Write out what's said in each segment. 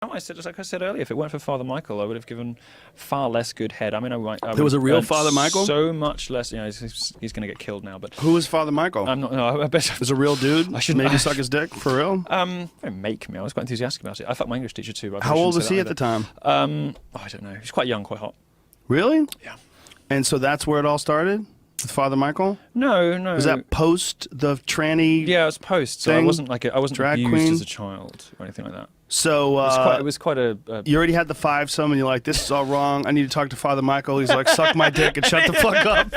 I said, just like I said earlier, if it weren't for Father Michael, I would have given far less good head. I mean, There was a real Father Michael? So much less. He's going to get killed now. But who was Father Michael? I'm not. No, I bet. Was a real dude? I should maybe suck his dick for real. Make me. I was quite enthusiastic about it. I fucked my English teacher too. How old was he at the time? I don't know. He was quite young, quite hot. Really? Yeah. And so that's where it all started? With Father Michael? No. Was that post the tranny? Yeah, it was post. So I wasn't drag abused queen? as a child or anything like that. So it was quite a you already had the fivesome, and you're like, this is all wrong. I need to talk to Father Michael. He's like, suck my dick and shut the fuck up.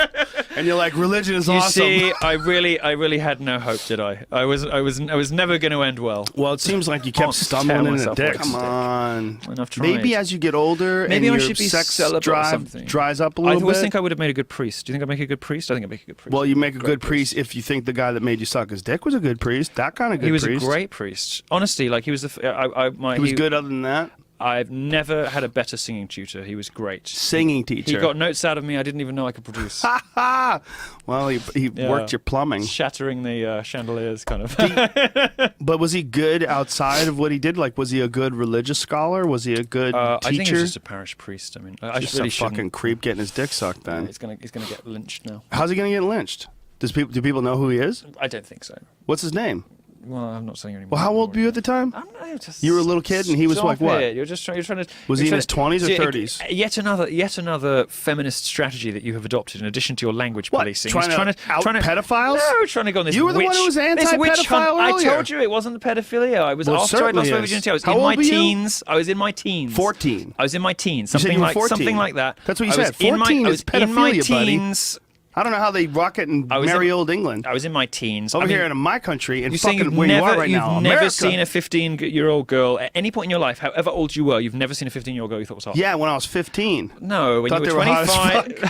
And you're like, religion is awesome. You see, I really had no hope, did I? I was never going to end well. Well, it seems like you kept stumbling in the dick. Come on. I've tried. Maybe as you get older, maybe and I your should be sex celibate or drive something. dries up a little bit. I always think I would have made a good priest. Do you think I'd make a good priest? I think I'd make a good priest. Well, you make a good priest if you think the guy that made you suck his dick was a good priest. That kind of good priest. He was a great priest. Honestly, like he was the. He was good other than that? I've never had a better singing tutor. He was great. Singing teacher. He got notes out of me I didn't even know I could produce. Well, he worked your plumbing. Shattering the chandeliers, kind of. But was he good outside of what he did? Like, was he a good religious scholar? Was he a good teacher? I think he was just a parish priest. I mean, I just really a fucking creep getting his dick sucked then. He's gonna get lynched now. How's he gonna get lynched? Do people know who he is? I don't think so. What's his name? Well, I'm not saying anymore. Well, how old were you at the time? I'm not, you were a little kid, and he was like what? You're trying to. Was he in his 20s or 30s? Yet another feminist strategy that you have adopted in addition to your language policing. Trying to out pedophiles? No, trying to go on this. You were the one who was anti-pedophile earlier. I told you it wasn't the pedophilia. I was after I lost my virginity. I was in my teens. I was in my teens. 14. I was in my teens. Something like that. That's what you said. 14 is pedophilia, in my buddy. teens. I don't know how they rock it in merry old England. I was in my teens. Over here in my country, and fucking where you are right now, You've never seen a 15-year-old girl at any point in your life, however old you were, you've never seen a 15-year-old girl you thought was hot. Yeah, when I was 15. No, when you were 25.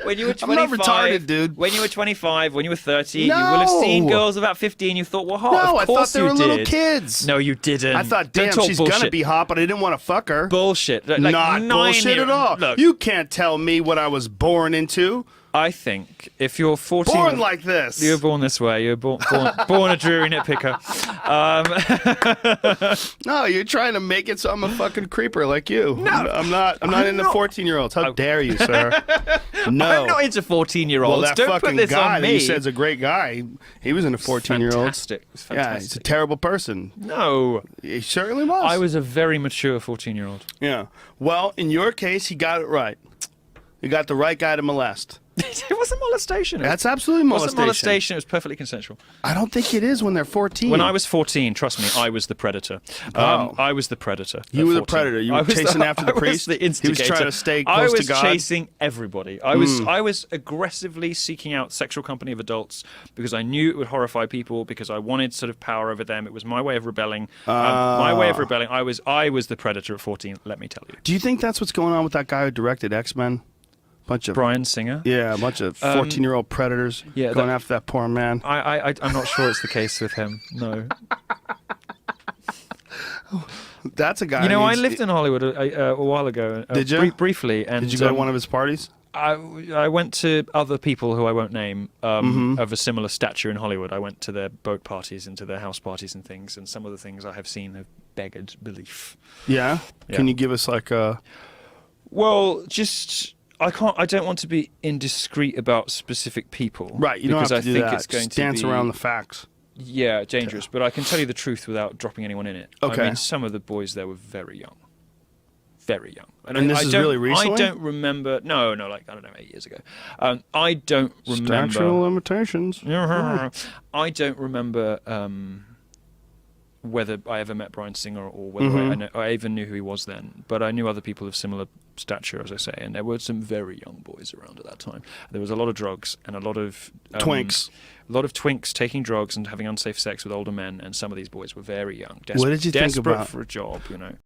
When you were 25. I'm not retarded, dude. When you were 25, when you were 30, you will have seen girls about 15 you thought were hot. No, of course I thought they were little did. kids. No, you didn't. I thought, damn, she's going to be hot, but I didn't want to fuck her. Bullshit. Like not bullshit at all. Look, you can't tell me what I was born into. I think if you're 14... Born like this. You were born this way. You were born a dreary nitpicker. No, you're trying to make it so I'm a fucking creeper like you. No. I'm not into 14-year-olds. How dare you, sir? No. I'm not into 14-year-olds. Well, that Don't fucking put this guy on that me. you said's a great guy. He was into 14-year-olds. Fantastic. It was fantastic. Yeah, he's a terrible person. No. He certainly was. I was a very mature 14-year-old. Yeah. Well, in your case, he got it right. You got the right guy to molest. It wasn't molestation. That's absolutely molestation. It wasn't molestation. It was perfectly consensual. I don't think it is when they're 14. When I was 14, trust me, I was the predator. I was the predator. You were the predator. You were chasing after the priest. The instigator. He was trying to stay close to God. I was chasing everybody. I was aggressively seeking out sexual company of adults because I knew it would horrify people. Because I wanted sort of power over them. It was my way of rebelling. My way of rebelling. I was the predator at 14. Let me tell you. Do you think that's what's going on with that guy who directed X-Men? Bunch of Bryan Singer. Yeah, a bunch of 14-year-old predators going after that poor man. I'm not sure it's the case with him. No. That's a guy. You know, I lived in Hollywood a while ago. Did you? Briefly. And did you go to one of his parties? I went to other people who I won't name of a similar stature in Hollywood. I went to their boat parties and to their house parties and things. And some of the things I have seen have beggared belief. Yeah? Can you give us like a... Well, just... I don't want to be indiscreet about specific people. Right, you don't have to do that. It's going just dance around the facts. Yeah, dangerous. But I can tell you the truth without dropping anyone in it. Okay. I mean, some of the boys there were very young. Very young. And this is really recently? I don't remember... No, like, I don't know, 8 years ago. I don't remember... Statute of limitations. I don't remember... whether I ever met Bryan Singer or whether I even knew who he was then. But I knew other people of similar stature, as I say, and there were some very young boys around at that time. There was a lot of drugs and a lot of... twinks. A lot of twinks taking drugs and having unsafe sex with older men, and some of these boys were very young. What did you think about... Desperate for a job, you know.